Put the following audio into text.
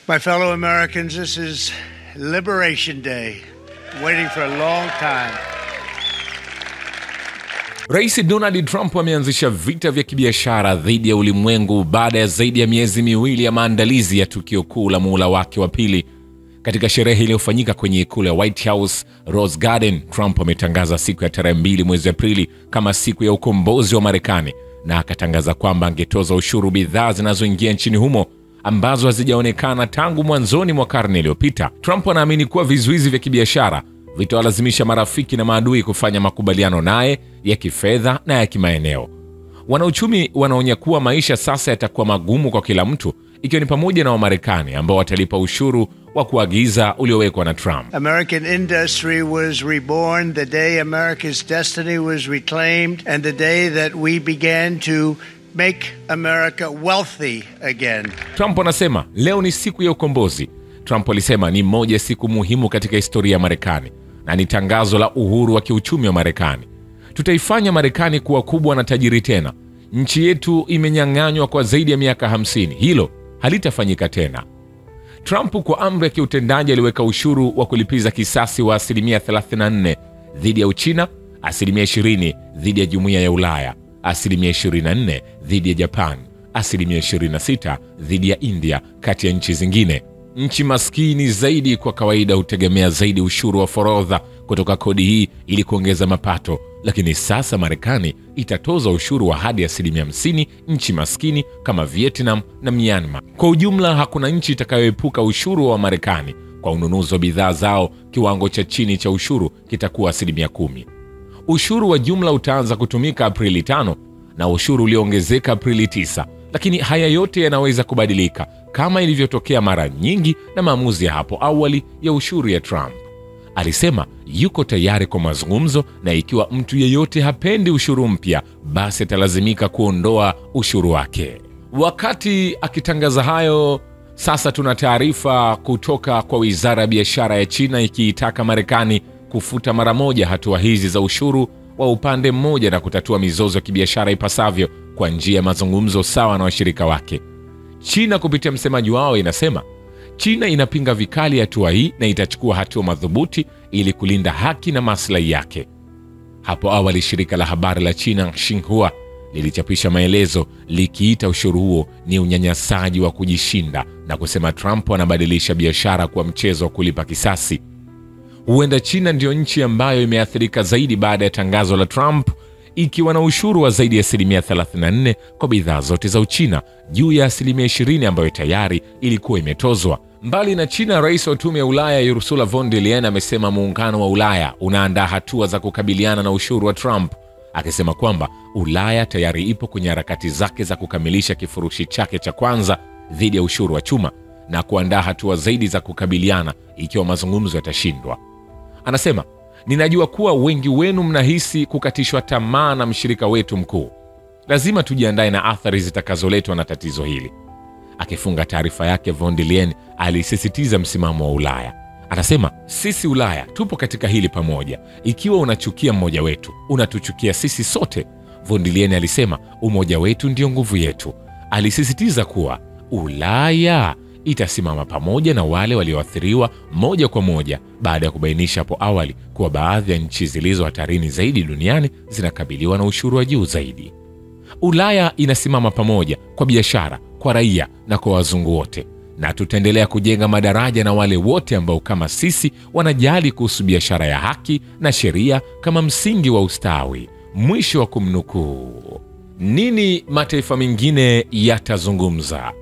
My fellow Americans, this is Liberation Day. Waiting for a long time. Rais Donald Trump ameanzisha vita vya kibiashara dhidi ya ulimwengu baada ya zaidi ya miezi miwili ya maandalizi ya tukio kuu la muhula wake wa pili. Katika sherehe iliyofanyika kwenye ikulu ya White House, Rose Garden, Trump ametangaza siku ya tarehe 2 mwezi Aprili kama siku ya ukombozi wa Marekani, na akatangaza kwamba angetoza ushuru bidhaa zinazoingia nchini humo ambazo hazijaonekana tangu mwanzoni mwa karne iliyopita. Trump anaamini kuwa vizuizi vya kibiashara vitawalazimisha marafiki na maadui kufanya makubaliano naye ya kifedha na ya kimaeneo. Wanauchumi wanaonya kuwa maisha sasa yatakuwa magumu kwa kila mtu, ikiwa ni pamoja na Wamarekani ambao watalipa ushuru wa kuagiza uliowekwa na Trump. American industry was reborn the day America's destiny was reclaimed and the day that we began to make America wealthy again. Trump anasema leo ni siku ya ukombozi. Trump alisema ni moja siku muhimu katika historia ya Marekani na ni tangazo la uhuru wa kiuchumi wa Marekani. Tutaifanya Marekani kuwa kubwa na tajiri tena. Nchi yetu imenyang'anywa kwa zaidi ya miaka 50. Hilo halitafanyika tena. Trump kwa amri ya kiutendaji aliweka ushuru wa kulipiza kisasi wa 34% dhidi ya Uchina, 20% dhidi ya Jumuiya ya Ulaya, 24% dhidi ya Japan, 26% dhidi ya India, kati ya nchi zingine. Nchi maskini zaidi kwa kawaida hutegemea zaidi ushuru wa forodha kutoka kodi hii ili kuongeza mapato, lakini sasa Marekani itatoza ushuru wa hadi 50% nchi maskini kama Vietnam na Myanmar. Kwa ujumla, hakuna nchi itakayoepuka ushuru wa Marekani. Kwa ununuzi wa bidhaa zao, kiwango cha chini cha ushuru kitakuwa 10%. Ushuru wa jumla utaanza kutumika Aprili 5 na ushuru uliongezeka Aprili 9. Lakini haya yote yanaweza kubadilika kama ilivyotokea mara nyingi na maamuzi ya hapo awali ya ushuru ya Trump. Alisema yuko tayari kwa mazungumzo, na ikiwa mtu yeyote hapendi ushuru mpya, basi atalazimika kuondoa ushuru wake. Wakati akitangaza hayo, sasa tuna taarifa kutoka kwa Wizara ya Biashara ya China ikiitaka Marekani kufuta mara moja hatua hizi za ushuru wa upande mmoja na kutatua mizozo ya kibiashara ipasavyo kwa njia ya mazungumzo sawa na washirika wake. China kupitia msemaji wao inasema China inapinga vikali hatua hii na itachukua hatua madhubuti ili kulinda haki na maslahi yake. Hapo awali shirika la habari la China Xinhua lilichapisha maelezo likiita ushuru huo ni unyanyasaji wa kujishinda na kusema Trump anabadilisha biashara kwa mchezo wa kulipa kisasi. Huenda China ndio nchi ambayo imeathirika zaidi baada ya tangazo la Trump, ikiwa na ushuru wa zaidi ya 34% kwa bidhaa zote za Uchina juu ya 20% ambayo tayari ilikuwa imetozwa. Mbali na China, rais wa Tume ya Ulaya Ursula von der Leyen amesema muungano wa Ulaya unaandaa hatua za kukabiliana na ushuru wa Trump, akisema kwamba Ulaya tayari ipo kwenye harakati zake za kukamilisha kifurushi chake cha kwanza dhidi ya ushuru wa chuma na kuandaa hatua zaidi za kukabiliana ikiwa mazungumzo yatashindwa. Anasema, ninajua kuwa wengi wenu mnahisi kukatishwa tamaa na mshirika wetu mkuu. Lazima tujiandae na athari zitakazoletwa na tatizo hili. Akifunga taarifa yake, von der Leyen alisisitiza msimamo wa Ulaya. Anasema, sisi Ulaya tupo katika hili pamoja. Ikiwa unachukia mmoja wetu, unatuchukia sisi sote. Von der Leyen alisema, umoja wetu ndio nguvu yetu. Alisisitiza kuwa Ulaya itasimama pamoja na wale walioathiriwa moja kwa moja baada ya kubainisha hapo awali kuwa baadhi ya nchi zilizo hatarini zaidi duniani zinakabiliwa na ushuru wa juu zaidi. Ulaya inasimama pamoja kwa biashara, kwa raia na kwa wazungu wote, na tutaendelea kujenga madaraja na wale wote ambao kama sisi wanajali kuhusu biashara ya haki na sheria kama msingi wa ustawi. Mwisho wa kumnukuu. Nini mataifa mengine yatazungumza?